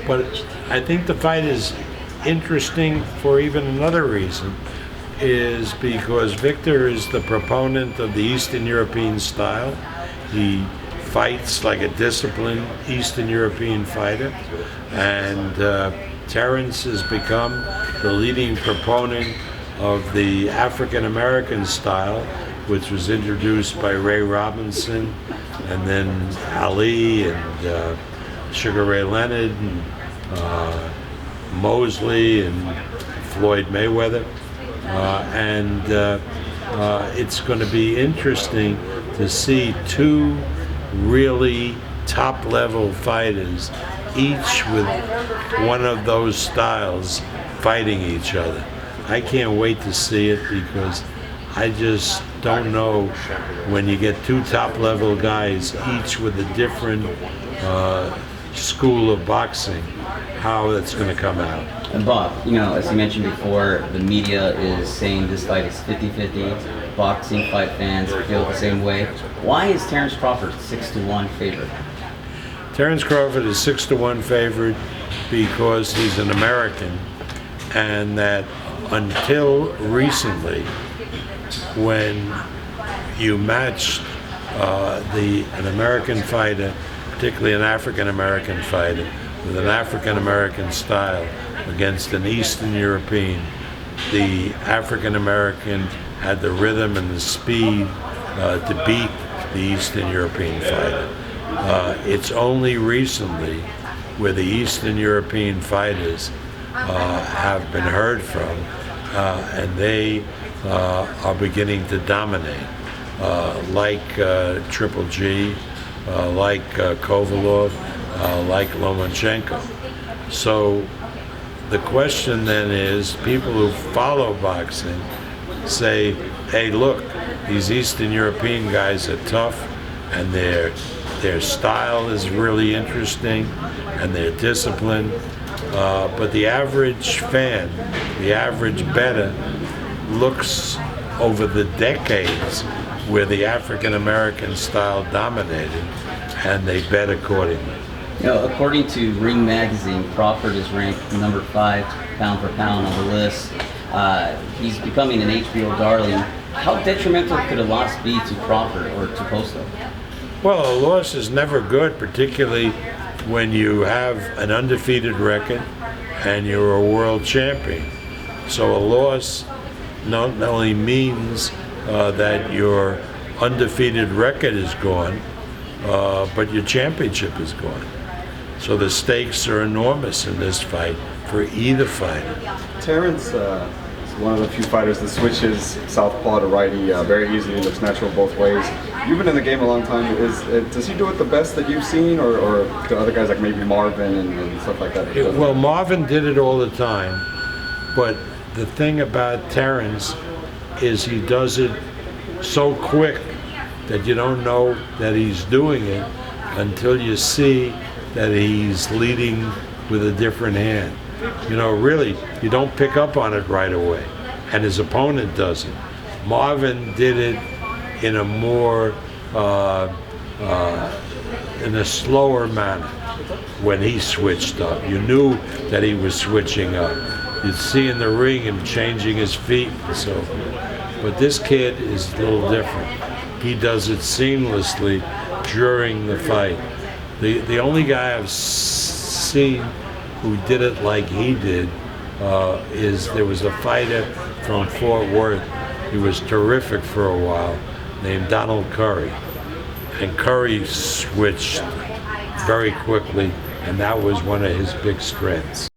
But I think the fight is interesting for even another reason, is because Viktor is the proponent of the Eastern European style. He fights like a disciplined Eastern European fighter, and Terence has become the leading proponent of the African American style, which was introduced by Ray Robinson, and then Ali and Sugar Ray Leonard and Mosley and Floyd Mayweather. It's going to be interesting to see two really top-level fighters, each with one of those styles, fighting each other. I can't wait to see it, because I just don't know, when you get two top-level guys, each with a different school of boxing, how that's going to come out. And Bob, as you mentioned before, the media is saying this fight is 50-50. Boxing fight fans feel the same way. Why is Terence Crawford 6-1 favorite? Terence Crawford is 6-1 favorite because he's an American, and that until recently, when you matched an American fighter, particularly an African American fighter, with an African American style against an Eastern European, the African American had the rhythm and the speed to beat the Eastern European fighter. It's only recently where the Eastern European fighters have been heard from, and they are beginning to dominate, like Triple G, like Kovalov, like Lomachenko. So the question then is, people who follow boxing say, hey, look, these Eastern European guys are tough, and their style is really interesting, and they're disciplined. But the average fan, the average bettor, looks over the decades where the African American style dominated, and they bet accordingly. According to Ring Magazine, Crawford is ranked number 5 pound for pound on the list. He's becoming an HBO darling. How detrimental could a loss be to Crawford or to Postol? Well, a loss is never good, particularly when you have an undefeated record and you're a world champion. So a loss not only means that your undefeated record is gone, but your championship is gone. So the stakes are enormous in this fight for either fighter. Terence is one of the few fighters that switches southpaw to righty very easily, looks natural both ways. You've been in the game a long time. Does he do it the best that you've seen, or do other guys like maybe Marvin and stuff like that? Well, Marvin did it all the time, but the thing about Terence is he does it so quick that you don't know that he's doing it until you see that he's leading with a different hand. Really, you don't pick up on it right away, and his opponent doesn't. Marvin did it in a more, in a slower manner when he switched up. You knew that he was switching up. You'd see in the ring him changing his feet and so forth. But this kid is a little different. He does it seamlessly during the fight. The only guy I've seen who did it like he did is there was a fighter from Fort Worth. He was terrific for a while, named Donald Curry. And Curry switched very quickly, and that was one of his big strengths.